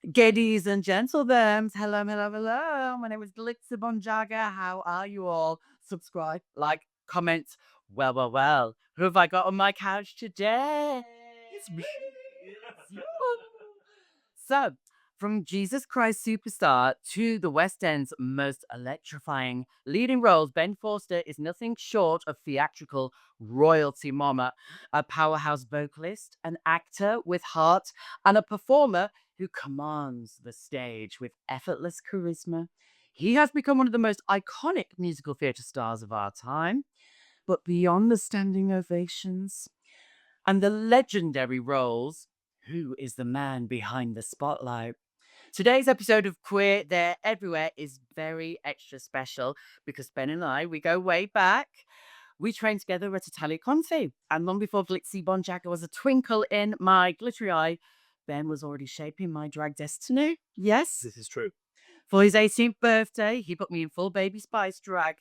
Ladies and gentlemen, hello, hello, hello. My name is Glitzy Von Jagger. How are you all? Subscribe, like, comment. Well, well, well. Who have I got on my couch today? It's me. It's you. So, from Jesus Christ Superstar to the West End's most electrifying leading roles, Ben Forster is nothing short of theatrical royalty mama, a powerhouse vocalist, an actor with heart, and a performer who commands the stage with effortless charisma. He has become one of the most iconic musical theatre stars of our time. But beyond the standing ovations and the legendary roles, who is the man behind the spotlight? Today's episode of Queer They're Everywhere is very extra special because Ben and I, we go way back. We trained together at Italia Conti, and long before Glitzy Von Jagger was a twinkle in my glittery eye, Ben was already shaping my drag destiny. Yes. This is true. For his 18th birthday, he put me in full Baby Spice drag,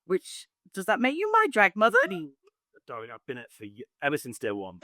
which, does that make you my drag mother? Darling, I've been it for ever since day one.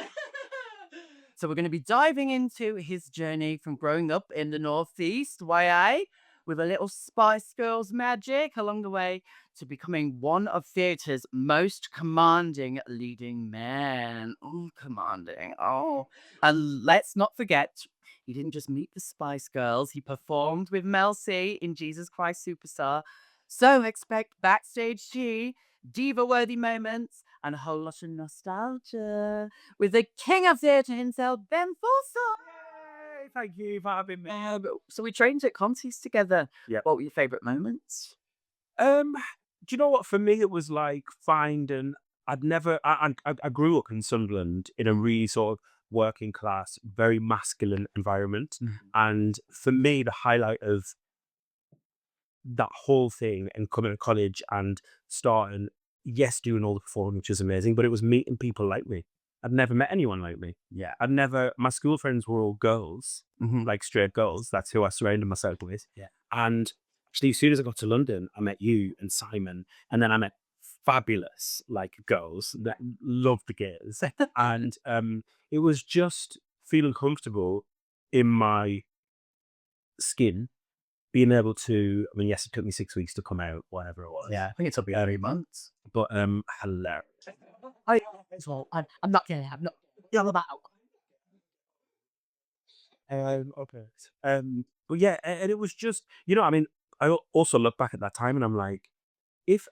So we're going to be diving into his journey from growing up in the Northeast, YA, with a little Spice Girls magic along the way to becoming one of theatre's most commanding leading men. Oh, commanding. Oh. And let's not forget, he didn't just meet the Spice Girls, he performed with Mel C in Jesus Christ Superstar. So expect backstage tea, diva-worthy moments, and a whole lot of nostalgia with the king of theatre himself, Ben Forster. Yay! Thank you for having me. So we trained at Conti's together. Yeah. What were your favourite moments? Do you know what? For me, it was like finding. I'd never. I grew up in Sunderland in a really sort of working class, very masculine environment, and for me, the highlight of that whole thing and coming to college and starting, yes, doing all the performing, which is amazing, but it was meeting people like me. I'd never met anyone like me. Yeah. My school friends were all girls, like straight girls. That's who I surrounded myself with. Yeah. And actually, as soon as I got to London, I met you and Simon, and then I met fabulous, like, girls that loved the gays. And it was just feeling comfortable in my skin, being able to, I mean, yes, it took me 6 weeks to come out, whatever it was. Yeah, I think it took me 3 months. But hilarious. As well, I'm not gay. I'm not. You're about. Okay. But yeah, and it was just, I mean, also look back at that time and I'm like, if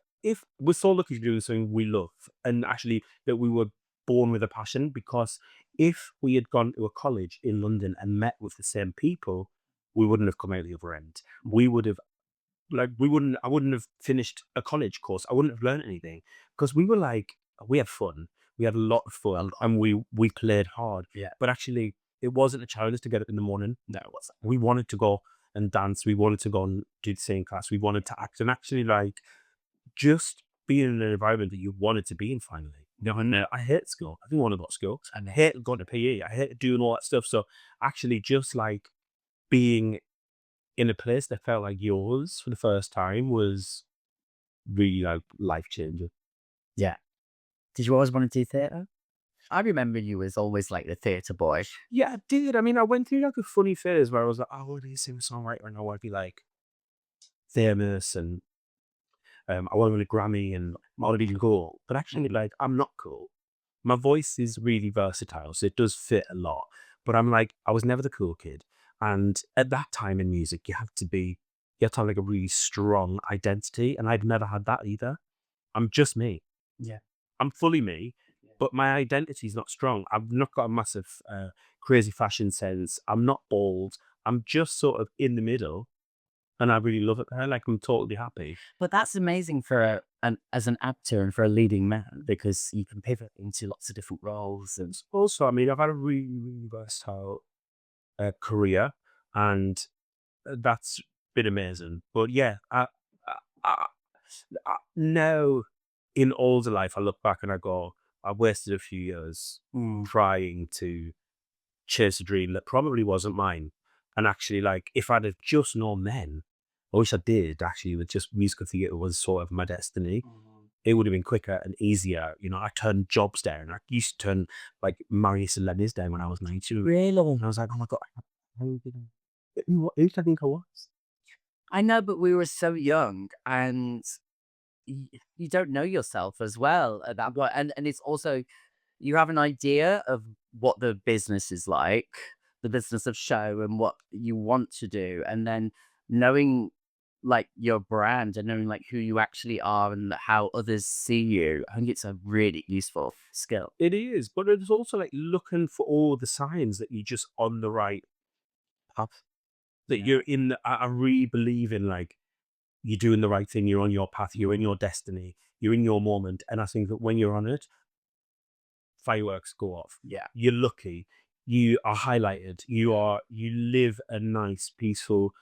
we're so lucky to do something we love, and actually that we were born with a passion, because if we had gone to a college in London and met with the same people, we wouldn't have come out the other end. We would have, like, I wouldn't have finished a college course. I wouldn't have learned anything because we were like, we had fun. We had a lot of fun and we played hard. Yeah. But actually, it wasn't a challenge to get up in the morning. No, it wasn't. We wanted to go and dance. We wanted to go and do the same class. We wanted to act, and actually, like, just being in an environment that you wanted to be in finally. And I hate school. I didn't want to go to school. And I hate going to PE. I hate doing all that stuff. So actually, just like being in a place that felt like yours for the first time was really, like, life changing. Yeah. Did you always want to do theatre? I remember you as always like the theatre boy. Yeah, I did. I mean, I went through like a funny phase where I was like, oh, I want to be a singer songwriter and I want to be like famous, and I want to win a Grammy and I want to be cool. But actually, like, I'm not cool. My voice is really versatile, so it does fit a lot. But I'm like, I was never the cool kid. And at that time in music, you have to have like a really strong identity. And I'd never had that either. I'm just me. Yeah. I'm fully me, but my identity is not strong. I've not got a massive crazy fashion sense. I'm not bald. I'm just sort of in the middle. And I really love it. I'm totally happy. But that's amazing for as an actor and for a leading man because you can pivot into lots of different roles. And Also, I mean, I've had a really, really versatile career, and that's been amazing. But yeah, I, now in older life, I look back and I go, I wasted a few years trying to chase a dream that probably wasn't mine. And actually, like, if I'd have just known then, I wish I did actually, with just musical theatre was sort of my destiny. It would have been quicker and easier. I turned jobs down. I used to turn like Marius and Lenny's down when I was 19. really? And I was like, oh my God, how did I What age I think I was? I know, but we were so young, and you don't know yourself as well at that point. And it's also, you have an idea of what the business is like, the business of show and what you want to do. And then knowing like your brand and knowing like who you actually are and how others see you, I think it's a really useful skill. It is, but it's also like looking for all the signs that you're just on the right path. That Yeah. you're in. I really believe in like you're doing the right thing. You're on your path. You're in your destiny. You're in your moment. And I think that when you're on it, fireworks go off. Yeah. You're lucky. You are highlighted. You live a nice, peaceful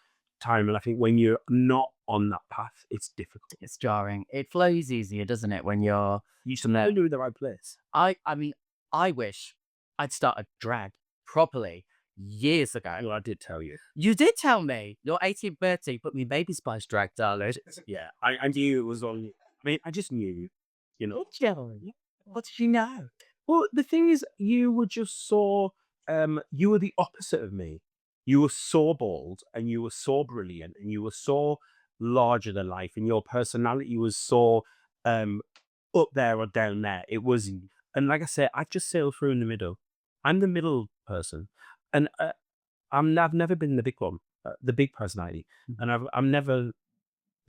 time. And I think when you're not on that path, it's difficult. It's jarring. It flows easier, doesn't it, when you're You should no. know in the right place. I mean, I wish I'd started drag properly years ago. Well, I did tell you. You did tell me your 18th birthday put me Baby Spice drag, darling. Yeah, I knew it was on. I mean, I just knew, you know. Did you? What did you know? Well, the thing is, you were just so, you were the opposite of me. You were so bold and you were so brilliant and you were so larger than life and your personality was so, um, up there or down there. It was, and like I said, I just sailed through in the middle. I'm the middle person, and I've never been the big one, the big personality, Mhm. and I'm never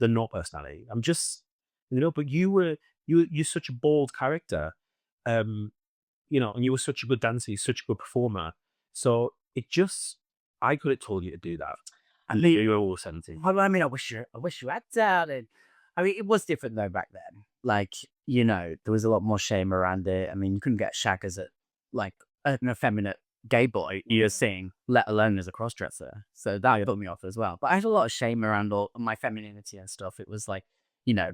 the not personality. I'm just, but you're such a bold character. Um, and you were such a good dancer, you're such a good performer. So it just, I could have told you to do that. And you were all 17. Well, I mean, I wish you had done it. I mean, it was different though back then. Like, there was a lot more shame around it. I mean, you couldn't get shag as a like an effeminate gay boy you're seeing, let alone as a crossdresser. So that put me off as well. But I had a lot of shame around all my femininity and stuff. It was like,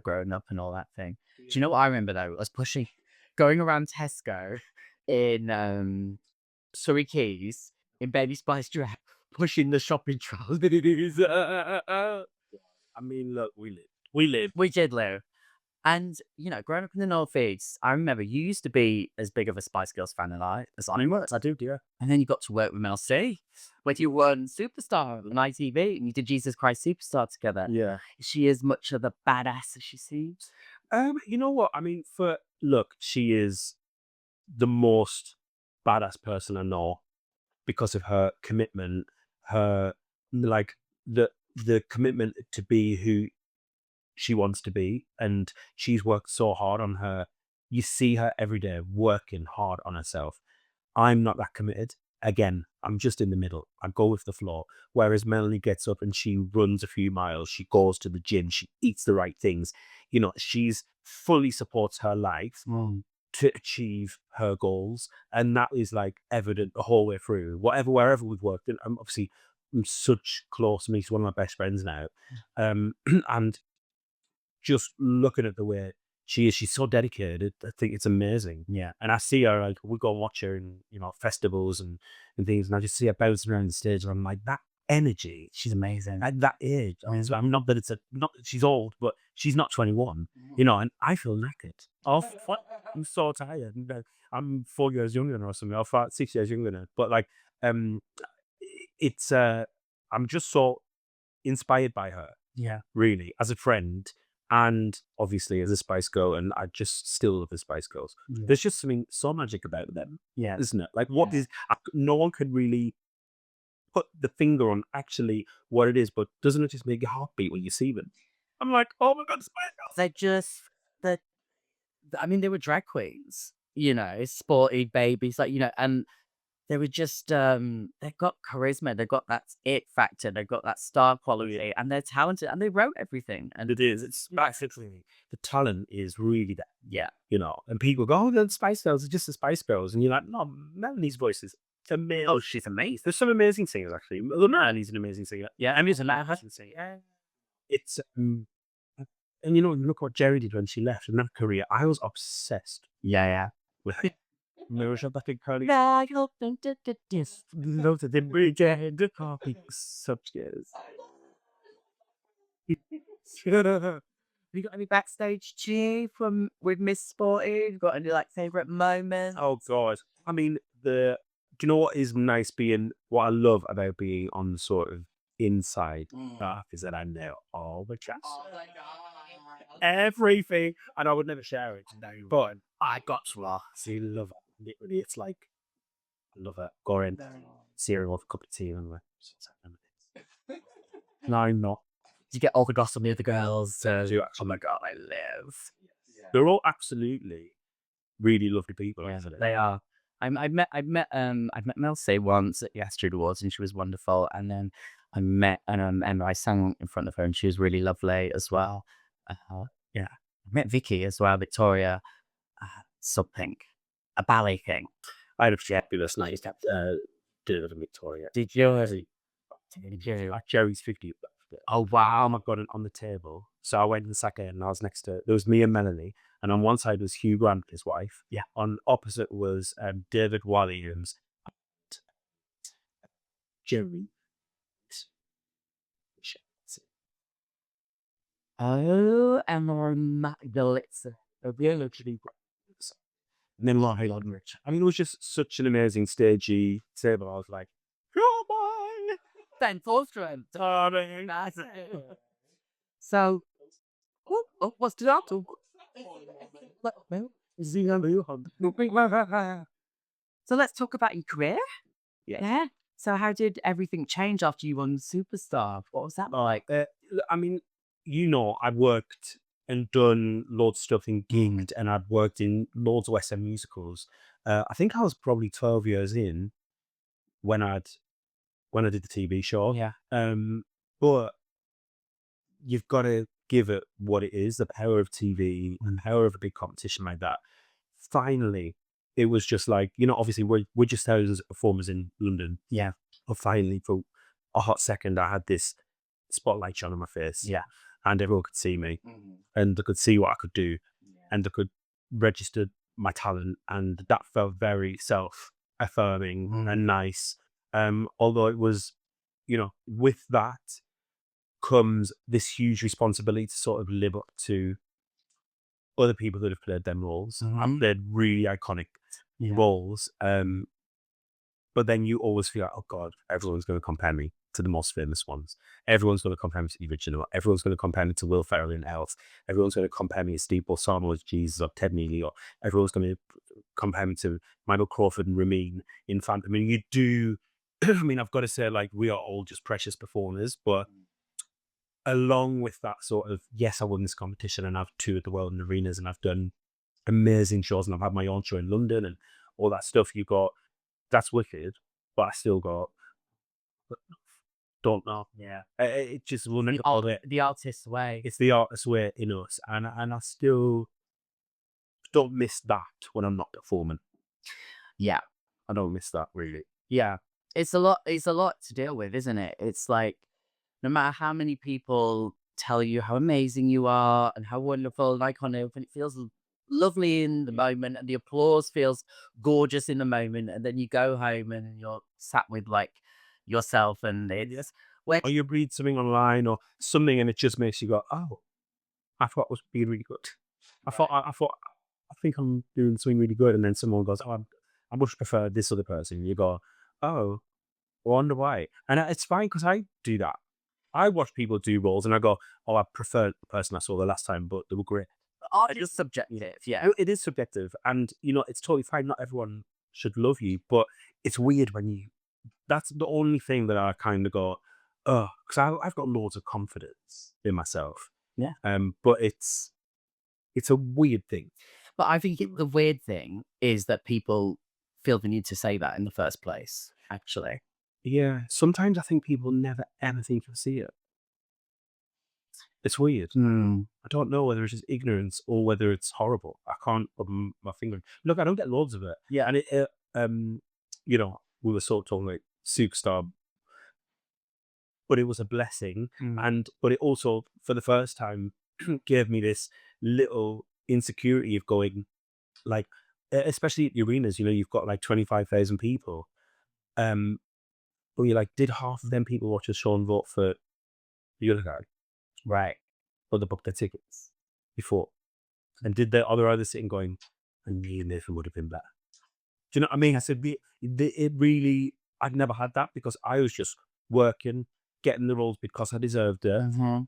growing up and all that thing. Do you know what I remember though? I was pushing, going around Tesco in Surrey Keys in Baby Spice drag, pushing the shopping trolleys. I mean, look, we live. We live. We did, Lou. And, growing up in the Northeast, I remember you used to be as big of a Spice Girls fan as I was. I do, dear. And then you got to work with Mel C, when you won Superstar on ITV and you did Jesus Christ Superstar together. Yeah. Is she as much of a badass as she seems? You know what? I mean, look, she is the most badass person I know because of her commitment, her, like, the commitment to be who she wants to be, and she's worked so hard on her. You see her every day working hard on herself. I'm not that committed. Again, I'm just in the middle. I go with the flow. Whereas Melanie gets up and she runs a few miles, she goes to the gym, she eats the right things. She's fully supports her life Mm. to achieve her goals. And that is like evident the whole way through. Wherever we've worked. And obviously I'm such close to me. She's one of my best friends now. And just looking at the way she is, she's so dedicated. I think it's amazing. Yeah. And I see her, like, we go and watch her in, festivals and things, and I just see her bouncing around the stage, and I'm like, that energy She's amazing. at that age. I mean, I'm not that not that she's old, but she's not 21, and I feel knackered. I'm so tired. And, I'm 4 years younger than her or something, or 6 years younger than her. But like, um, it's, I'm just so inspired by her, Yeah. really, as a friend and obviously as a Spice Girl, and I just still love the Spice Girls. Yeah. There's just something so magic about them, Yeah. isn't it? Like, what is, no one can really put the finger on actually what it is, but doesn't it just make your heart beat when you see them? I'm like, oh my God, Spice Girls. They just, the I mean, they were drag queens, sporty babies, like, and they were just, they've got charisma, they've got that it factor, they've got that star quality, and they're talented, and they wrote everything. And It is. It's basically the talent is really there, yeah, and people go, oh, the Spice Girls are just the Spice Girls. And you're like, no, Melanie's voice is amazing. oh, she's amazing. There's some amazing singers, actually. Well, Melanie's an amazing singer. Yeah, I mean, it's a Amazing singer. It's, and look what Jerry did when she left in that career. I was obsessed yeah. with her. Mirrors of that big curly. I hope them Yes, loads of them weekend coffee subjects. Have you got any backstage cheer from with Miss Sporty? Got any like favorite moments? Oh God! I mean, do you know what is nice being? What I love about being on sort of inside stuff is that I know all the tracks, everything, and I would never share it. No, but I got to actually love it. Literally, it's like I love it. Go in, cereal, with a cup of tea, and like, no, I'm not. You get all the gossip with the girls. Do Oh actually. my god, I live. They're all absolutely really lovely people, Yeah, isn't it? they are. I met Mel C once at the Astrid Awards, and she was wonderful. And then I met Emma. I sang in front of her, and she was really lovely as well. Yeah, I met Vicky as well. Victoria, something, a ballet thing. I had a fabulous night at dinner with Victoria. Did you? Did you? At Jerry's 50th birthday. Oh wow! I got it on the table. So I went and sat in, and I was next to, there was me and Melanie, and on one side was Hugh Grant, his wife. Yeah. On opposite was David Williams and Jerry. Oh, Emma Glitzy. Yeah, literally. And then Laurie Rich. I mean, it was just such an amazing stagey table. I was like, oh boy! Then Forster. Darling. That's it. So, what's the doctor? So let's talk about your career. Yeah. So how did everything change after you won Superstar? What was that like? I mean, I've worked and done loads of stuff in gigged, and I'd worked in loads of West End musicals. I think I was probably 12 years in when I did the TV show. Yeah. But you've got to give it what it is, the power of TV and the power of a big competition like that. Finally, it was just like, obviously we're just thousands of performers in London. Yeah. But finally, for a hot second, I had this spotlight shone on my face. Yeah. And everyone could see me, and they could see what I could do, and they could register my talent, and that felt very self-affirming and nice. Although it was, with that comes this huge responsibility to sort of live up to other people that have played them roles. I've played really iconic roles, but then you always feel like, oh God, everyone's going to compare me to the most famous ones. Everyone's going to compare me to the original. Everyone's going to compare me to Will Ferrell in Elf. Everyone's going to compare me to Steve Balsamo as Jesus or Ted Neely, or everyone's going to compare me to Michael Crawford and Ramin in Phantom. I mean, you do. I mean, I've got to say, like, we are all just precious performers, but along with that sort of, yes, I won this competition and I've toured the world in arenas and I've done amazing shows and I've had my own show in London and all that stuff. You got, that's wicked, but I still got, don't know. Yeah. It just will never. The artist's way. It's the artist's way in us, and I still don't miss that when I'm not performing. Yeah. I don't miss that really. Yeah. It's a lot to deal with, isn't it? It's like, no matter how many people tell you how amazing you are and how wonderful and iconic, and it feels lovely in the moment and the applause feels gorgeous in the moment, and then you go home and you're sat with like yourself and it's Or you read something online or something and it just makes you go, oh, I thought it was being really good. I think I'm doing something really good, and then someone goes, oh, I much prefer this other person. And you go, oh, I wonder why. And it's fine because I do that. I watch people do roles and I go, oh, I prefer the person I saw the last time, but they were great. art is subjective. Yeah. It is subjective, and it's totally fine. Not everyone should love you, but it's weird when that's the only thing that I kind of go, oh, because I've got loads of confidence in myself. Yeah. But it's a weird thing. But I think the weird thing is that people feel the need to say that in the first place, actually. Yeah. Sometimes I think people never ever think you'll see it. It's weird. I don't know whether it's just ignorance or whether it's horrible. I can't put my finger. Look, I don't get loads of it. Yeah. And we were sort of talking like Superstar, but it was a blessing. But it also, for the first time, gave me this little insecurity of going, like, especially at the arenas, you've got like 25,000 people. But you're like, did half of them people watch the show and vote for the other guy? Right. Or they booked their tickets before? And did the other others sitting going, I knew Nathan would have been better? Do you know what I mean? I said, it really, I'd never had that because I was just working getting the roles because I deserved it, Mhm.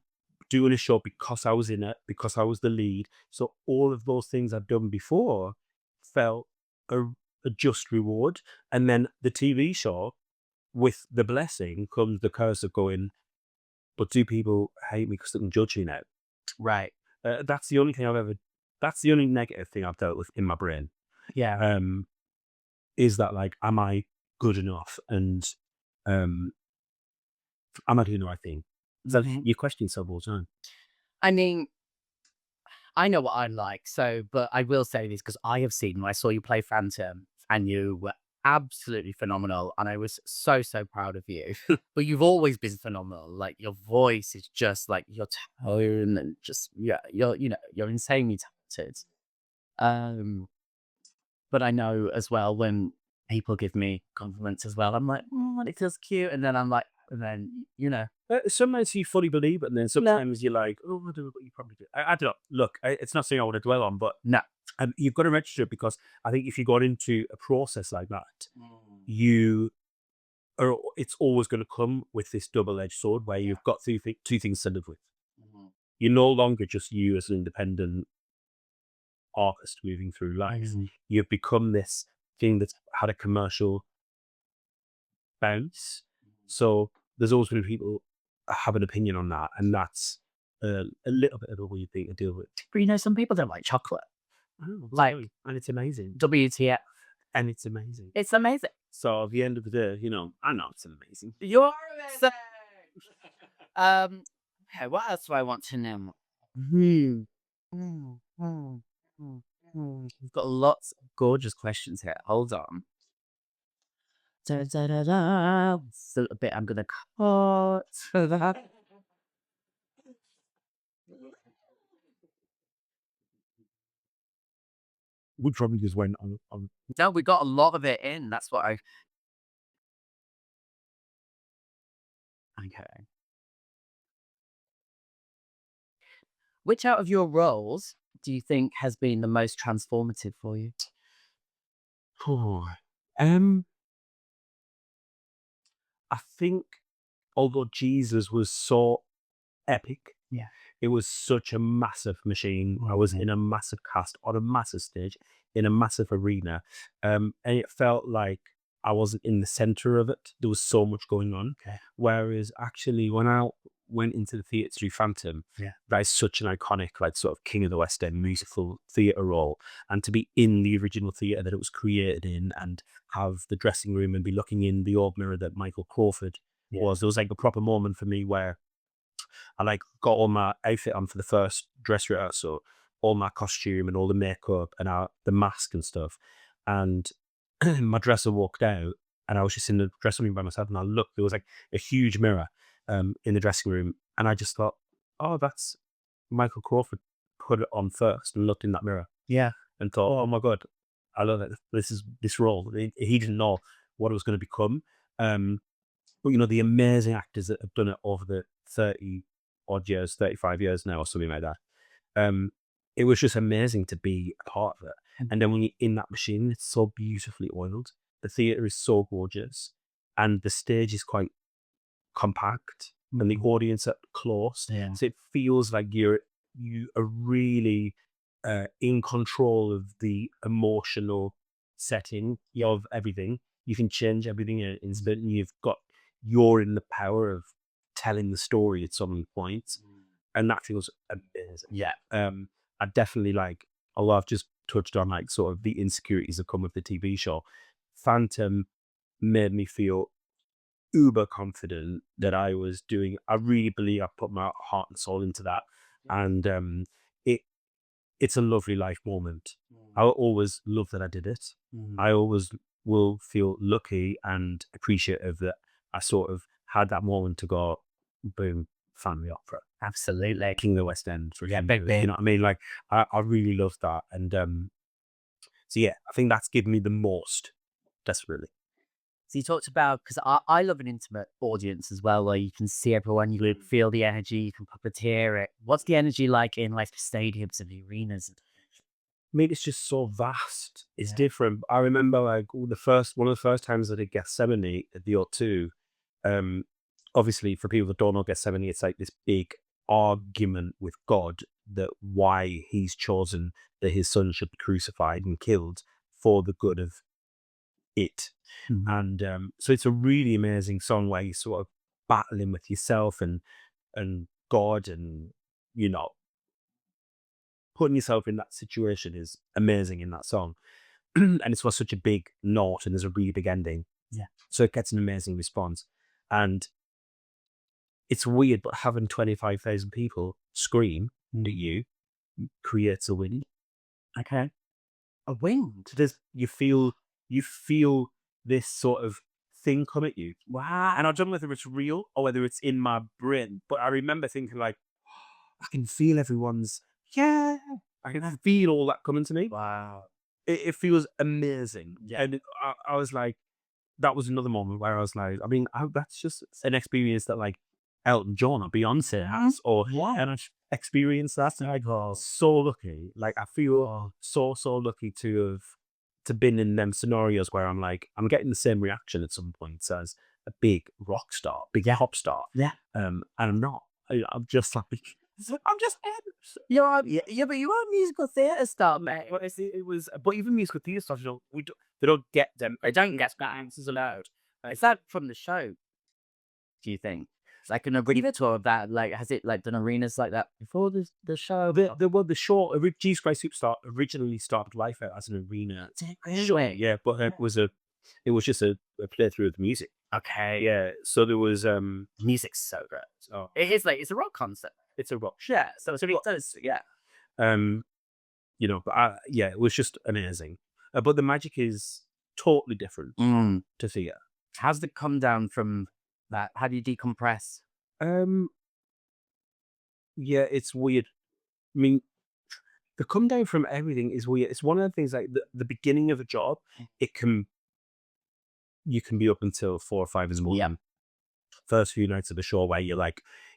doing a show because I was in it, because I was the lead. So all of those things I'd done before felt a, a just reward. And then the TV show, with the blessing comes the curse of going, but do people hate me because they can judge you now? Right. That's the only thing that's the only negative thing I've dealt with in my brain. Yeah. Um, is that like, am I good enough? And um, am I doing the right thing? So Mhm. you question yourself all the time. I mean, I know what I'm like, so but I will say this because I have seen when I saw you play Phantom and you were absolutely phenomenal and I was so, so proud of you. But you've always been phenomenal. Like your voice is just like your tone and just yeah, you're insanely talented. Um, but I know as well when people give me compliments as well, I'm like, it feels cute. And then I'm like, and then Sometimes you fully believe it, and then no, sometimes you're like, "Oh, I don't know what you probably do." I don't know. Look, it's not something I want to dwell on, but no. you've got to register it because I think if you got into a process like that, Mm, you are. It's always going to come with this double-edged sword where yeah. you've got two things to live with. Mhm. You're no longer just you as an independent artist moving through life. Mhm. You've become this thing that's had a commercial bounce. So there's always been people have an opinion on that, and that's a little bit of a weird thing to deal with. But some people don't like chocolate. Oh, Like sorry. And it's amazing. WTF. And it's amazing. It's amazing. So at the end of the day, I know it's amazing. You're amazing. Um, okay, what else do I want to know? Hmm. Hmm, hmm, hmm, We've got lots of gorgeous questions here. Hold on. Da, da, da, da. So a bit I'm gonna cut. We probably just went on. No, we got a lot of it in. That's what I okay. Which out of your roles do you think has been the most transformative for you? Oh, um, I think although Jesus was so epic, Yeah. it was such a massive machine. I was Mhm. in a massive cast on a massive stage in a massive arena. And it felt like I wasn't in the center of it. There was so much going on. Okay. Whereas actually, when I went into the theatre to do Phantom, Yeah. that is such an iconic, like sort of King of the West End musical theatre role. And to be in the original theatre that it was created in and have the dressing room and be looking in the old mirror that Michael Crawford Yeah. was, there was like a proper moment for me where I like got all my outfit on for the first dress rehearsal, all my costume and all the makeup and the mask and stuff. And my dresser walked out, and I was just in the dressing room by myself. And I looked, there was like a huge mirror in the dressing room, and I just thought, oh, that's Michael Crawford. Put it on first and looked in that mirror Yeah. and thought, oh my god, I love it. This is this role. He didn't know what it was going to become. Um, but the amazing actors that have done it over the 30 odd years, 35 years now, or something like that. Um, it was just amazing to be a part of it. Mm. And then when you're in that machine, it's so beautifully oiled. The theatre is so gorgeous, and the stage is quite compact, and the Mhm. audience are close. Yeah. So it feels like you are really in control of the emotional setting Yeah. of everything. You can change everything in an Mm. instant, and you're in the power of telling the story at some points, and that feels amazing. Yeah. I definitely like, although I've just touched on like sort of the insecurities that come with the TV show, Phantom made me feel uber confident that I was doing. I really believe I put my heart and soul into that, and it it's a lovely life moment. I Mm. will always love that I did it. Mm. I always will feel lucky and appreciative that I sort of had that moment to go, boom, family opera, Absolutely. King of the West End for Yeah, him. big, You big. know what I mean? Like I really love that, and so yeah, I think that's given me the most desperately. So you talked about because I love an intimate audience as well, where you can see everyone, you can feel the energy, you can puppeteer it. What's the energy like in like the stadiums and the arenas? I mean, it's just so vast. It's Yeah. different. I remember like one of the first times I did Gethsemane at the O2. obviously for people that don't know Gethsemane, it's like this big argument with God that why he's chosen that his son should be crucified and killed for the good of it. And so it's a really amazing song where you're sort of battling with yourself and God, and you know, putting yourself in that situation is amazing in that song. And it's got such a big note and there's a really big ending. Yeah. So it gets an amazing response. And it's weird, but having 25,000 people scream at you creates a wind. Okay. A wind. You feel this sort of thing come at you. Wow. And I don't know whether it's real or whether it's in my brain, but I remember thinking like, I can feel everyone's, yeah, I can feel all that coming to me. Wow. It feels amazing. Yeah. And I was like, that was another moment where I was like, I mean, that's just an experience that like Elton John or Beyonce has, or and I've experienced that. And I go, so lucky. Like I feel so lucky to been in them scenarios where I'm like, I'm getting the same reaction at some points as a big rock star, big pop star. Yeah. And I'm not. I'm just like, I'm just Yeah, but you are a musical theatre star, mate. But it was, but even musical theatre stars, they don't get them. I don't get that answers allowed. Is that from the show? Do you think? It's like an arena tour of that. Like, has it like done arenas like that before the show? The show, Jesus Christ Superstar, originally started life out as an arena. Really? Yeah, but it was just a playthrough of the music. Okay. Yeah, so there was Music's so great. oh, It is like it's a rock concert. it's a rock. Yeah. So it does. Yeah. You know, but yeah, it was just amazing. But the magic is totally different to theatre. How's the come down from that? How do you decompress? Yeah, it's weird. I mean, the come down from everything is weird. It's one of the things like the beginning of a job, you can be up until 4 or 5 in the morning. Yeah. First few nights of the show where you're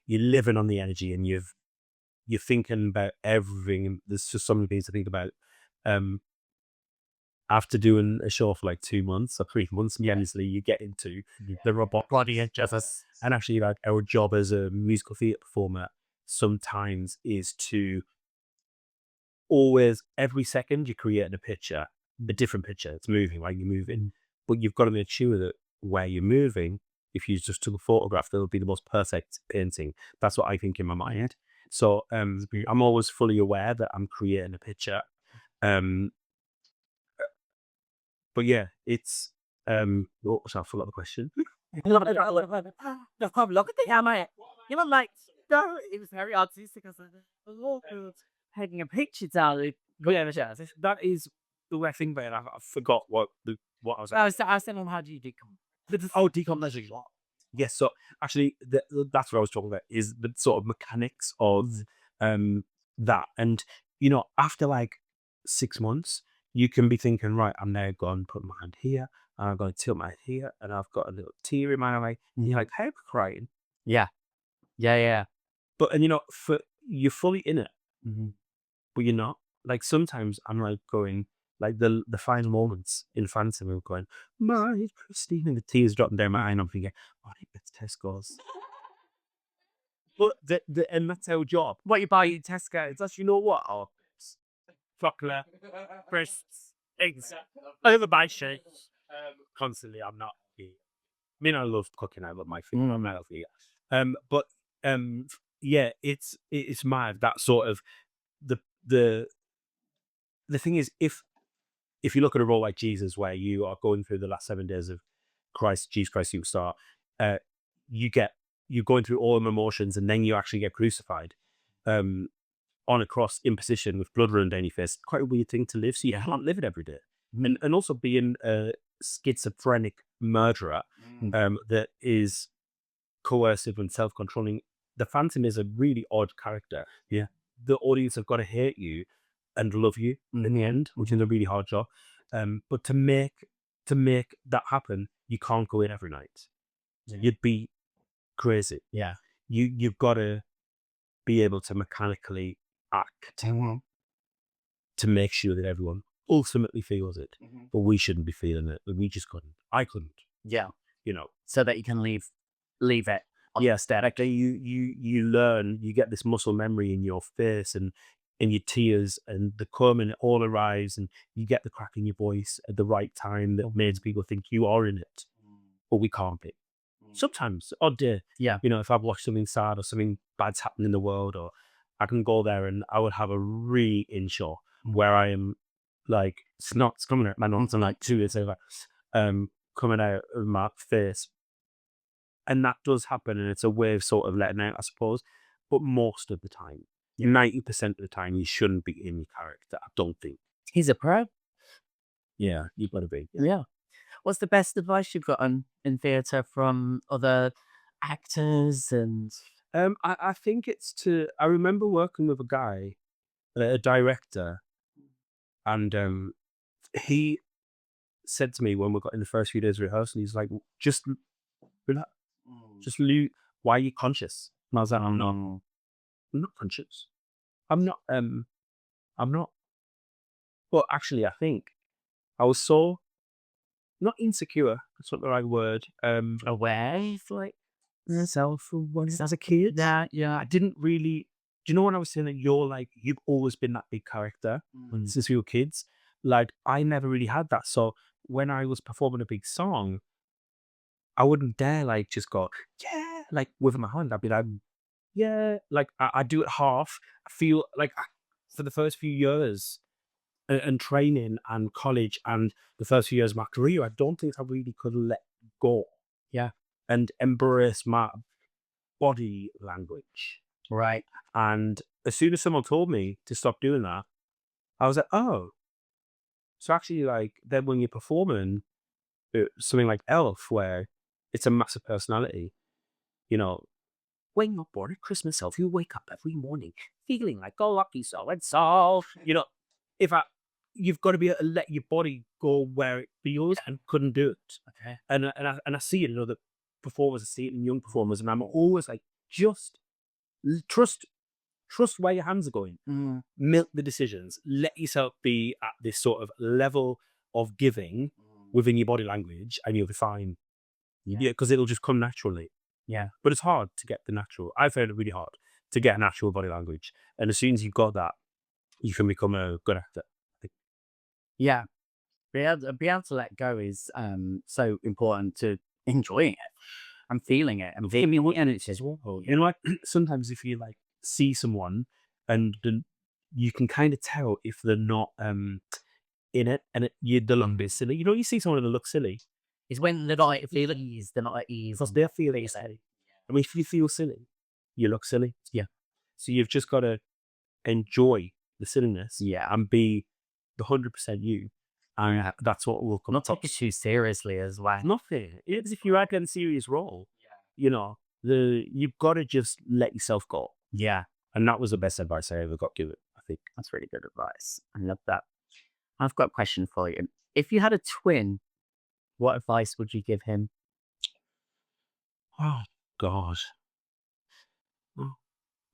living on the energy and you're thinking about everything. There's just so many things to think about. After doing a show for like 2 months or 3 months, honestly, you get into the robot body and actually like our job as a musical theatre performer sometimes is to always, every second you're creating a picture, a different picture. It's moving, like you're moving, but you've got to make sure that where you're moving, if you just took a photograph, that'll be the most perfect painting. That's what I think in my mind. So I'm always fully aware that I'm creating a picture. But yeah, it's oh, so I forgot the question. Look at the camera. You know, like, no, it was very artistic. I was like, taking a picture down. That is the way I think about it. I forgot what I was. I was saying, how do you decompress? Oh, decomposition. Yes, so actually, that's what I was talking about, is the sort of mechanics of that. And, you know, after like 6 months, you can be thinking, right, I'm now going to put my hand here, and I'm going to tilt my head here, and I've got a little tear in my eye. And you're like, hey, I'm crying. Yeah. Yeah. But, and you know, you're fully in it, but you're not. Like sometimes I'm like going, like the final moments in Phantom, we're going, my Christine, and the tears dropping down my eye, and I'm thinking, oh, I bet Tesco's. But and that's our job. What you buy in Tesco's? That's, you know what? Oh, chocolate, crisps, eggs. I never buy shit. Constantly, I'm not. I mean, I love cooking. I love my food. I'm not but yeah, it's mad that sort of the thing is, if you look at a role like Jesus, where you are going through the last 7 days of Jesus Christ Superstar, you're going through all the emotions, and then you actually get crucified on a cross in position with blood running down your face. Quite a weird thing to live, so you can't live it every day. And also being a schizophrenic murderer that is coercive and self-controlling. The Phantom is a really odd character. Yeah, the audience have got to hate you and love you in the end, which is a really hard job. But to make that happen, you can't go in every night. You'd be crazy. Yeah. You've got to be able to mechanically act to make sure that everyone ultimately feels it. But we shouldn't be feeling it. We just couldn't. I couldn't. Yeah. You know. So that you can leave it. Yes, that you learn, you get this muscle memory in your face and in your tears, and the coming all arrives, and you get the crack in your voice at the right time that makes people think you are in it, but we can't be. Sometimes, odd day, Yeah. if I've watched something sad or something bad's happened in the world, or I can go there and I would have a really in show where I am like snot's coming out my nose and like 2 years over, coming out of my face. And that does happen, and it's a way of sort of letting out, I suppose. But most of the time, 90% of the time, you shouldn't be in your character, I don't think. He's a pro. Yeah, you've got to be. Yeah. What's the best advice you've gotten in theatre from other actors and I think it's I remember working with a guy, a director, and he said to me when we got in the first few days of rehearsal, he's like, just relax, just why are you conscious? And I was like, I'm not conscious. I'm not. But actually, I think I was so not insecure. That's not the right word. aware? Like, Self-awareness as a kid. yeah. I didn't really. Do you know when I was saying that you've always been that big character since we were kids? Like I never really had that. So when I was performing a big song, I wouldn't dare like just go yeah like with my hand. I'd be like yeah like I do it half. I feel like for the first few years and training and college and the first few years of my career, I don't think I really could let go. Yeah. And embrace my body language. Right. And as soon as someone told me to stop doing that, I was like, oh, so actually, like, then when you're performing something like Elf, where it's a massive personality, you know, when you're born at Christmas Elf, you wake up every morning feeling like a lucky so and so. If I, you've got to be able to let your body go where it feels, and couldn't do it. Okay. And I see it in other performers, I see it in young performers, and I'm always like, just trust where your hands are going. Milk the decisions. Let yourself be at this sort of level of giving within your body language, and you'll be fine. Yeah, because it'll just come naturally. Yeah. But it's hard to get the natural. I found it really hard to get a natural body language. And as soon as you've got that, you can become a good actor. I think. Yeah. Be able to let go is so important to enjoying it and feeling it and feeling it. And it's just, Like sometimes if you like see someone and you can kind of tell if they're not in it, and they'll look a bit silly. You see someone that looks silly it's when they're not at ease, they're not at ease. because they're feeling silly. I mean, if you feel silly, you look silly. Yeah. So you've just got to enjoy the silliness, Yeah. and be the 100% you, and that's what will come. Not take it too seriously as well. Nothing. It's if you're acting a serious role, you've got to just let yourself go. Yeah. And that was the best advice I ever got given, I think. That's really good advice. I love that. I've got a question for you. If you had a twin, what advice would you give him? Oh God.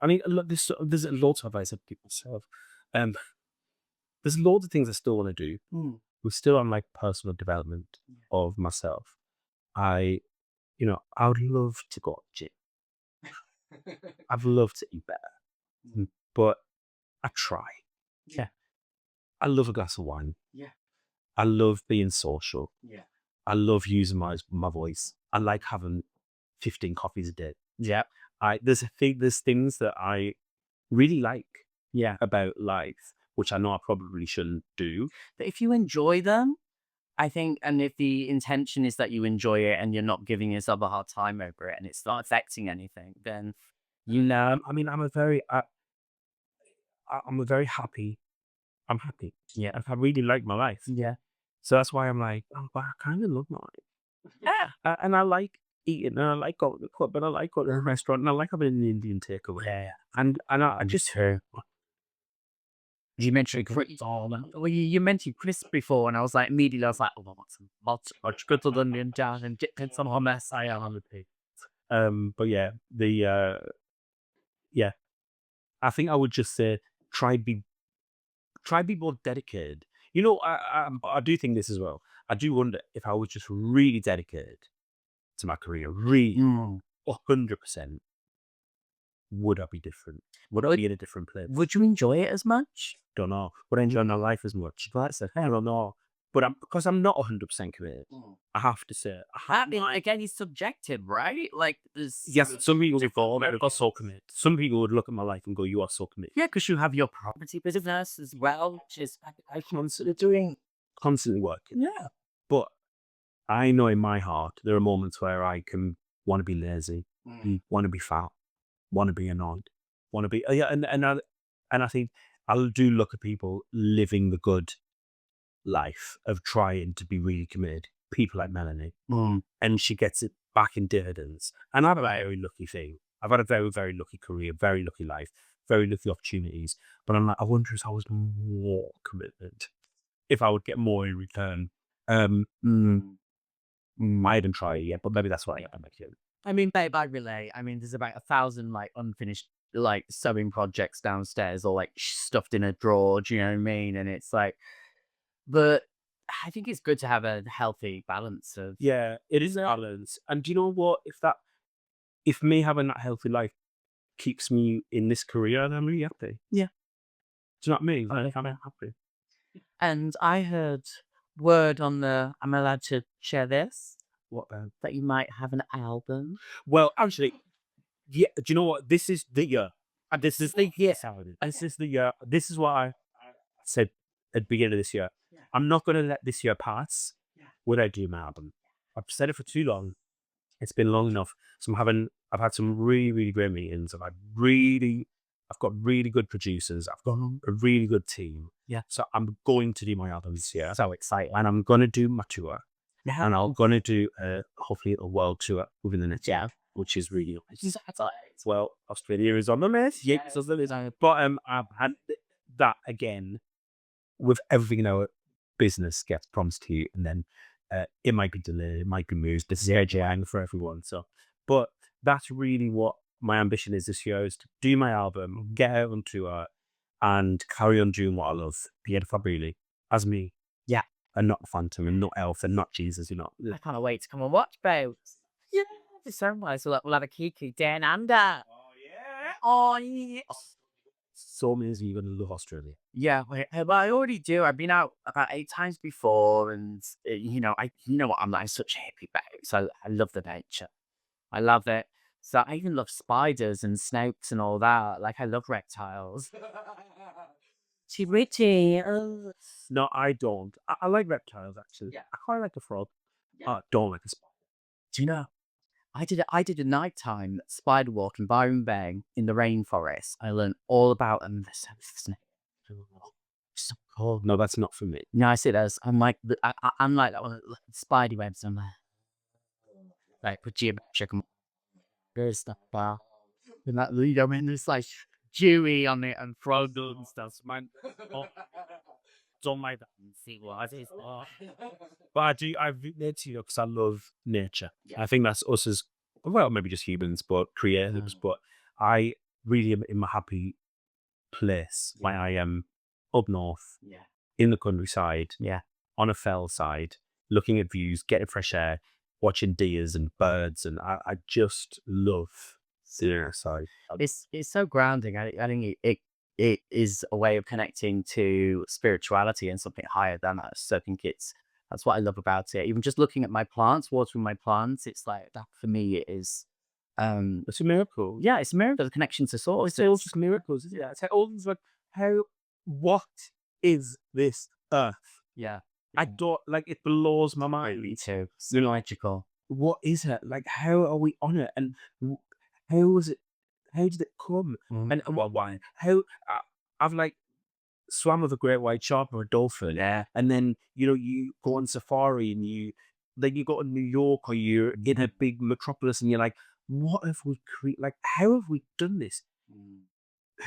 I mean, look, there's loads of advice I give myself. There's loads of things I still want to do. We're still on like personal development of myself. I would love to go to gym. I'd love to eat better, but I try. Yeah. I love a glass of wine. Yeah. I love being social. Yeah. I love using my voice. I like having 15 coffees a day. Yeah. There's things that I really like Yeah. about life, which I know I probably shouldn't do. But if you enjoy them, I think, and if the intention is that you enjoy it and you're not giving yourself a hard time over it and it's not affecting anything, then I mean, I'm a very happy. I'm happy. yeah. I really like my life. Yeah. So that's why I'm like, oh, but I kind of love my life. Yeah. And I like eating, and I like going to the club, and I like going to a restaurant, and I like having an Indian takeaway. Yeah. And I just heard. You mentioned Chris. Well, you mentioned Chris before, and I was like, immediately, I was like, oh, I want some much good to London down and dip in some hummus. I am on the But yeah, yeah, I think I would just say try be more dedicated. I do think this as well. I do wonder if I was just really dedicated to my career, really, 100% would I be different? Would I be in a different place? Would you enjoy it as much? Don't know. Would I enjoy my life as much? That's I don't know. But because I'm not 100% committed, Mm. I have to say, I mean, again, it's subjective, right? Like, there's yes, some people would go, "Oh, you're so committed." Some people would look at my life and go, "You are so committed." yeah, because you have your property business as well, which is I Constantly doing, constantly working. yeah. But I know in my heart there are moments where I can want to be lazy, want to be fat, want to be annoyed, want to be yeah, and I think I do look at people living the good life of trying to be really committed. People like Melanie, Mm. and she gets it back in dividends. And I have a very lucky thing. I've had a very, very lucky career, very lucky life, very lucky opportunities. But I'm like, I wonder if I was more committed, if I would get more in return. I haven't tried it yet, but maybe that's what I'm making. I mean, babe, I relate. I mean, there's about 1,000 like unfinished like sewing projects downstairs or like stuffed in a drawer. Do you know what I mean? And it's like, but I think it's good to have a healthy balance of Yeah, it is a balance. And do you know what? If me having that healthy life keeps me in this career, then I'm really happy. yeah. Do you know what I mean? I'm happy. And I heard word on the. I'm allowed to share this What about? that you might have an album. Well, actually, yeah. Do you know what? This is the year. This is the year. This is the year. This is what I said at the beginning of this year. Yeah. I'm not going to let this year pass Yeah. without doing my album. I've said it for too long. It's been long enough. So I've had some really, really great meetings. I've got really good producers. I've got a really good team. Yeah. So I'm going to do my album this year. So exciting. And I'm going to do my tour. Yeah. And I'm going to do hopefully a world tour within the next Yeah. year, which is really nice. Exciting. Well, Australia is on the list. Yeah. Yes, Australia. But I've had that again with everything business gets promised to you, and then it might be delayed, it might be moved. This is AJ for everyone. So, but that's really what my ambition is this year: is to do my album, get out on tour, and carry on doing what I love. Pierre Fabrili as me, Yeah. and not Phantom, and not Elf, and not Jesus. You know, I can't wait to come and watch, babe. Yeah. It's so nice. We'll have a Kiki, Dan, and oh yeah, oh, yeah. so amazing. You're gonna love Australia. Yeah, well, I already do. I've been out about 8 times before, and you know what I'm like, such a hippie babe. So I love the nature. I love it. So I even love spiders and snakes and all that. Like I love reptiles. She witchy. No, I don't. I like reptiles actually. Yeah. I quite like a frog. Yeah. Don't like a spider. Do you know? I did a nighttime spider walk in Byron Bay in the rainforest. I learned all about them. They're so fascinating. So cool. No, that's not for me. No, I see those. I'm like, I'm like that one, spider webs. I'm like, put geometric good stuff. Wow. And that, I mean, it's like dewy on it and frozen and stuff. Man, oh, don't like that. See what it is. Oh. But I've related to you because I love nature. Yeah. I think that's us as well, maybe just humans, but creatives. But I really am in my happy place when I am up north Yeah. in the countryside, Yeah. on a fell side, looking at views, getting fresh air, watching deers and birds, and I just love the inner side. It's so grounding. I think it is a way of connecting to spirituality and something higher than us. So I think that's what I love about it. Even just looking at my plants, watering my plants, it's like that for me. It is, It's a miracle. yeah, it's a miracle. The connection to source. It's all just miracles, isn't it? It's like all these like what is this earth? Yeah, I don't like it blows my mind. me too. It's magical. What is it? Like how are we on it? And how was it how did it come? And what why? How I've like swam with a great white shark or a dolphin. Yeah. And then, you go on safari and then you go to New York or you're in a big metropolis and you're like, what have we like how have we done this?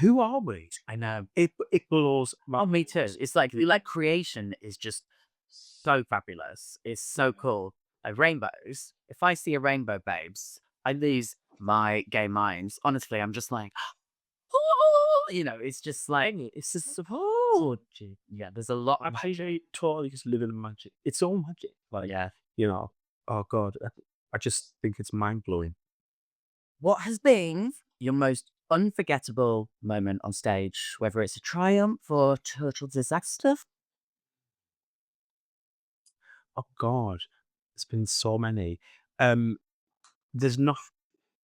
Who are we? I know. It blows my Oh, me too. It's like creation is just so fabulous. It's so cool. Like rainbows. If I see a rainbow, babes, I lose my gay mind. Honestly, I'm just like, oh, it's just like it's just oh, yeah. There's a lot. I'm actually totally just living in magic. It's all magic. Like Yeah. oh god. I just think it's mind blowing. What has been your most unforgettable moment on stage, whether it's a triumph or total disaster? Oh God, there's been so many. Um, there's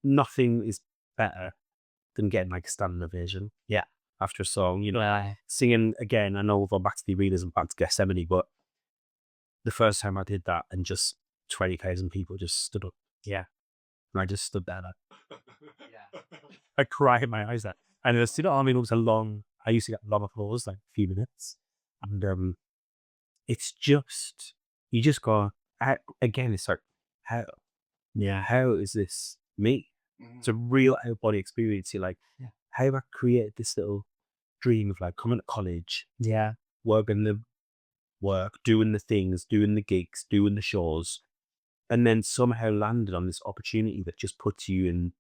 nothing is better than getting like a standing ovation. Yeah. After a song, Yeah. singing again. I know we'll go back to the arenas and back to Gethsemane, but the first time I did that and just 20,000 people just stood up. Yeah. And I just stood there. Yeah. I cried in my eyes there. And it was, I mean, it was I used to get long applause, like a few minutes. And it's just, you just go, again, it's like, how, Yeah. how is this me? It's a real out of body experience. You're like, Yeah. how have I created this little dream of like coming to college, Yeah. working the work, doing the things, doing the gigs, doing the shows, and then somehow landed on this opportunity that just puts you in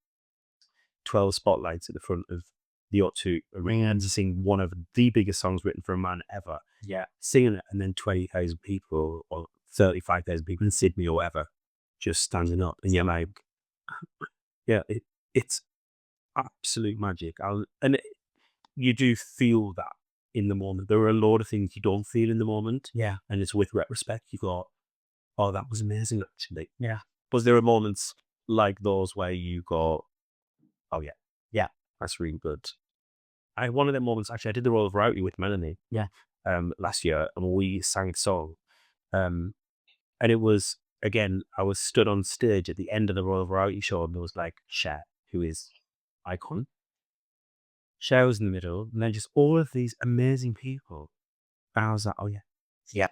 12 spotlights at the front of the O2 Arena to sing one of the biggest songs written for a man ever. Yeah. Singing it, and then 20,000 people or 35,000 people in Sydney or whatever just standing up, and you're like, yeah, it's absolute magic. You do feel that in the moment. There are a lot of things you don't feel in the moment. Yeah. And it's with retrospect, you go, oh, that was amazing, actually. Yeah. But there are moments like those where you go, oh, yeah, Yeah. that's really good. One of them moments, actually, I did the Royal Variety with Melanie Yeah. last year, and we sang a song. And it was, again, I was stood on stage at the end of the Royal Variety show, and there was like Cher, who is icon. Cher was in the middle, and then just all of these amazing people. And I was like, oh, yeah, Yeah.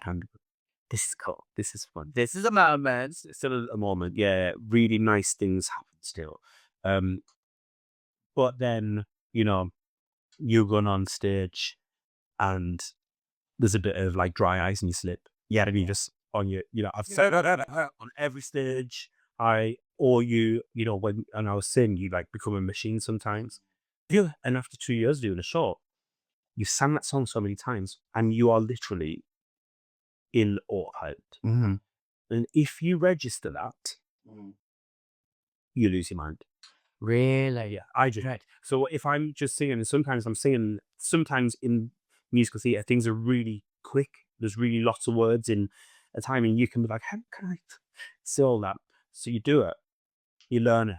this is cool. This is fun. This is a moment. It's still a moment. Yeah, really nice things happen still. But then, you're going on stage and there's a bit of like dry ice and you slip. Yeah. And you just on your, I've said that on every stage. When I was saying you like become a machine sometimes. Yeah. And after 2 years doing a show, you sang that song so many times and you are literally in autopilot. Mm-hmm. And if you register that, you lose your mind. Really? Yeah, I do. Right. So if I'm just singing, and sometimes I'm singing, sometimes in musical theatre, things are really quick. There's really lots of words in a time, and you can be like, how can I say all that? So you do it, you learn it,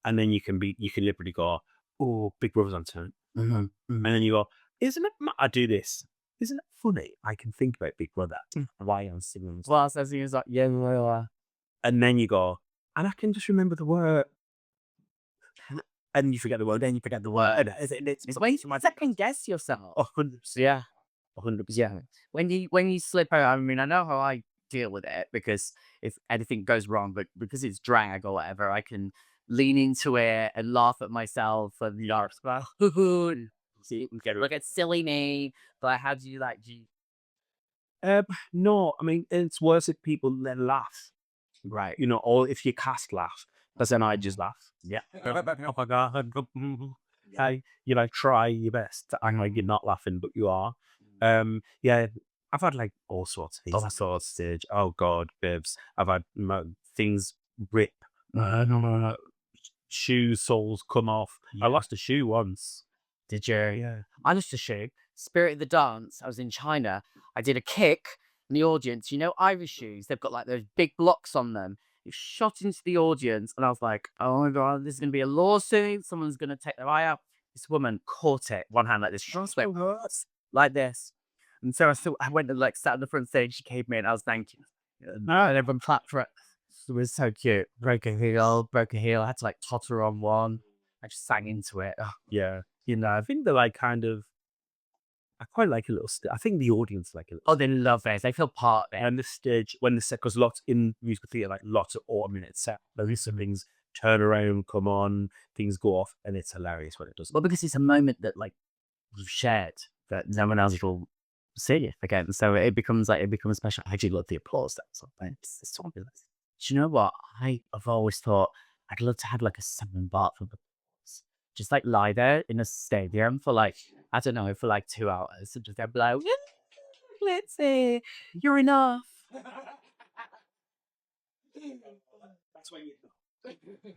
and then you can literally go, oh, Big Brother's on turn. Mm-hmm. Mm-hmm. And then you go, I do this. Isn't it funny? I can think about Big Brother, why I'm singing. Well, so he was like, yeah, well, And then you go, and I can just remember the word. And you forget the word, then you forget the word. it's when you second guess yourself. 100%. Yeah. 100%. Yeah. When you slip out, I mean, I know how I deal with it because if anything goes wrong, but because it's drag or whatever, I can lean into it and laugh at myself and see, look at silly me. But how do you like? No, I mean, it's worse if people then laugh, Right. or if your cast laugh, because then I just laugh. Yeah. Oh my God. You like try your best to act like you're not laughing, but you are. Yeah, I've had like all sorts of things. All sorts of stage. Oh God, bibs. I've had things rip, shoe soles come off. I Yeah. lost a shoe once. Did you? Yeah. I used to shoot Spirit of the Dance. I was in China. I did a kick in the audience. Irish shoes, they've got like those big blocks on them. It shot into the audience, and I was like, oh my God, this is going to be a lawsuit. Someone's going to take their eye out. This woman caught it, one hand like this. She just went, like this. And so I went and like sat on the front stage. She came in. I was thanking. And everyone clapped for it. It was so cute. Broke a heel, broke a heel. I had to like totter on one. I just sang into it. Oh, Yeah. I think they're like I quite like a little I think the audience like a little. oh, they love it. They feel part of it. And the stage, when the set, because lots in musical theatre, like lots of automated set, there is some things turn around, come on, things go off, and it's hilarious when it does. Well, because it's a moment that like we've shared that no one else will see it again. So it becomes special. I actually love the applause. That's something. It's fabulous. Do you know what? I have always thought I'd love to have like a 7 bar for applause. Just like lie there in a stadium for like, I don't know, for like 2 hours and just be like, let's see, you're enough. That's when you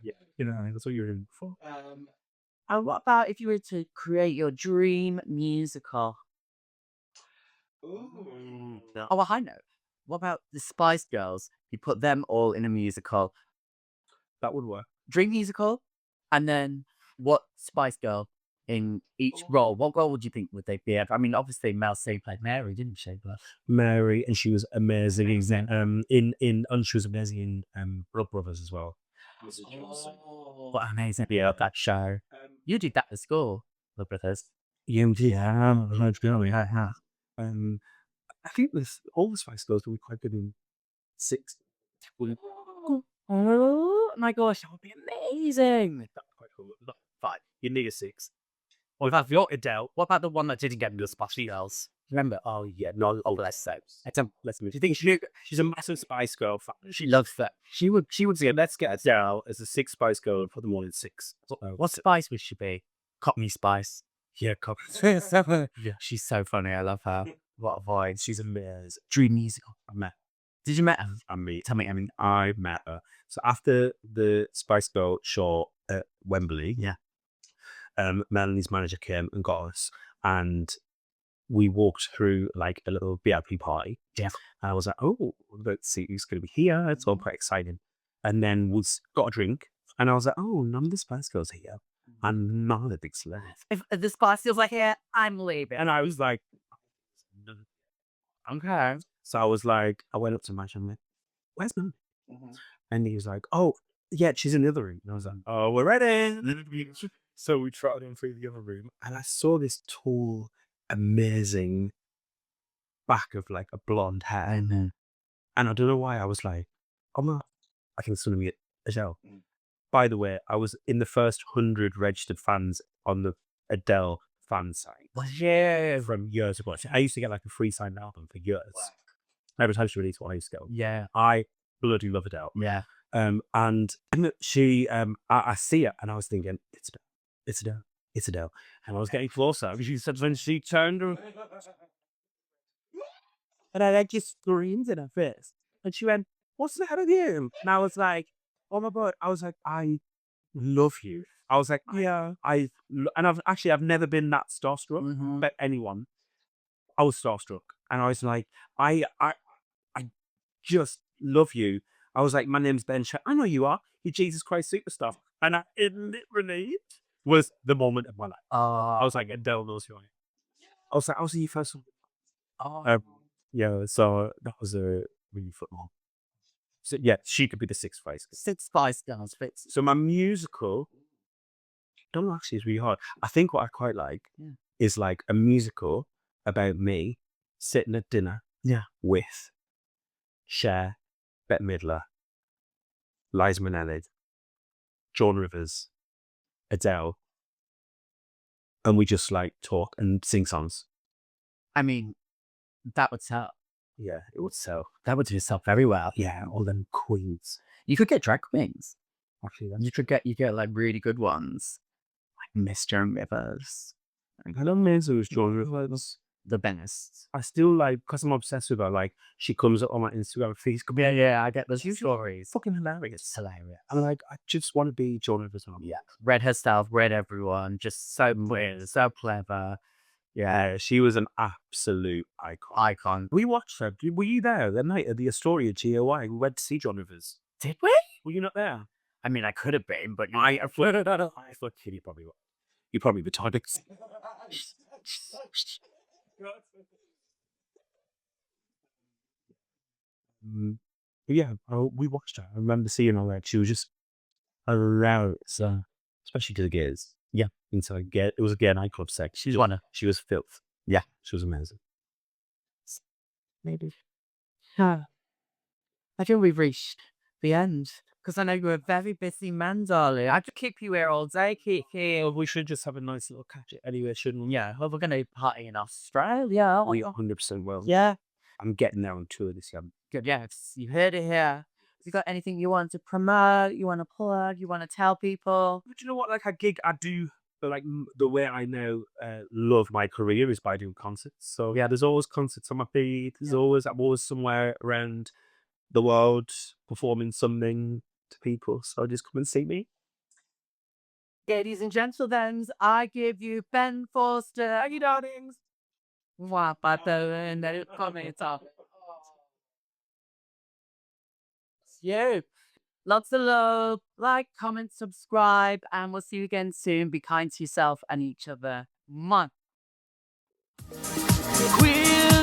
Yeah, that's what you're in for. And what about if you were to create your dream musical? No, Oh, a high note. What about the Spice Girls? You put them all in a musical, that would work. dream musical, and then what Spice Girl in each role? What role would you think would they be? I mean, obviously Mel C played Mary, didn't she? But Mary, and she was amazing. And she was amazing in Blood Brothers as well. oh, what amazing! Yeah. That show. You did that at school, the brothers. Yeah, let's go. Yeah. Um, I think this all the Spice Girls will be quite good in six. Well, Oh my gosh, that would be amazing. that's quite cool. Not five. You need a six. Or if I've got Adele, what about the one that didn't get into the Spice Girls? Remember? Oh yeah, no. Oh, Bless her. let's move. Do you think She's a massive Spice Girl fan. she loves that? She would Yeah, let's get Adele as a six Spice Girl and put them all in six. What spice would she be? Cockney Spice. Yeah, copy. Yeah, she's so funny. I love her. What a voice. She's amazing. Dream musical. I met. Did you met her? Tell me. I mean, I met her. So after the Spice Girl show at Wembley, yeah. Melanie's manager came and got us, and we walked through like a little VIP party. Yeah. And I was like, oh, let's see who's going to be here. It's all quite exciting. And then we got a drink, and I was like, oh, none of the Spice Girls are here, and none of the big celebs. If the Spice feels like here, I'm leaving. And I was like, Okay. so I was like, I went up to my and went, where's Melanie? And he was like, oh, yeah, she's in the other room. And I was like, oh, we're ready. So we trotted in through the other room, and I saw this tall, amazing back of like a blonde hair. And I don't know why I was like, oh my, I think it's going to be Adele. By the way, I was in the first 100 registered fans on the Adele fan site Yeah. from years ago. I used to get like a free signed album for years. Every time she released one, I used to go. Yeah. I bloody love Adele. Yeah. And she, I see it, and I was thinking, it's Adele, it's Adele. And I was getting closer. She said when she turned her, and I like just screamed in her face. And she went, what's the hell of you? And I was like, oh my God. I was like, I love you. I was like, yeah, I've never been that starstruck by anyone. I was starstruck, and I was like, I just love you. I was like, my name's Ben. I know you are. You're Jesus Christ superstar. And it literally was the moment of my life. I was like, Adele knows who I am. I was like, I was your first one. Oh. Yeah, so that was a really fun one. So yeah, she could be the sixth Spice. Six Spice Girls fits. So my musical, don't know, actually, it's really hard. I think what I quite like is like a musical about me sitting at dinner with Cher, Bette Midler, Liza Minnelli, Joan Rivers, Adele, and we just like talk and sing songs. I mean, that would sell. Yeah, it would sell. That would do sell very well. Yeah, all them queens. You could get drag queens. Actually, You get like really good ones, like Miss Joan Rivers. I don't know who's Joan Rivers. The best. I still like, because I'm obsessed with her. Like, she comes up on my Instagram feed. Yeah, I get those stories. Fucking hilarious. It's hilarious. I'm like, I just want to be Joan Rivers. Yeah, read her stuff, read everyone. Just so weird, so clever. Yeah, she was an absolute icon. We watched her. Were you there that night at the Astoria GOI? We went to see Joan Rivers. Did we? Were you not there? I mean, I could have been, but I thought you probably were. You probably were tired. Yeah, we watched her. I remember seeing her. Like, she was just around, especially to the gays. Yeah, inside it was a gay nightclub sex. She was filth. Yeah, she was amazing. Maybe. I think we've reached the end. Because I know you're a very busy man, darling. I could keep you here all day, keep here. We should just have a nice little catch it anyway, shouldn't we? Yeah, well, we're going to party in Australia. We 100% will. Yeah. I'm getting there on tour this year. Good, yeah. You heard it here. If you got anything you want to promote, you want to plug, you want to tell people? But you know what? Like a gig I do, but like the way I now love my career is by doing concerts. So yeah, there's always concerts on my feed. I'm always somewhere around the world performing something. to people. So just come and see me. Ladies and gentlemen, I give you Ben Forster. Are you darlings? Mwah, and then comment up. It's you. Lots of love. Like, comment, subscribe, and we'll see you again soon. Be kind to yourself and each other. Mwah. We'll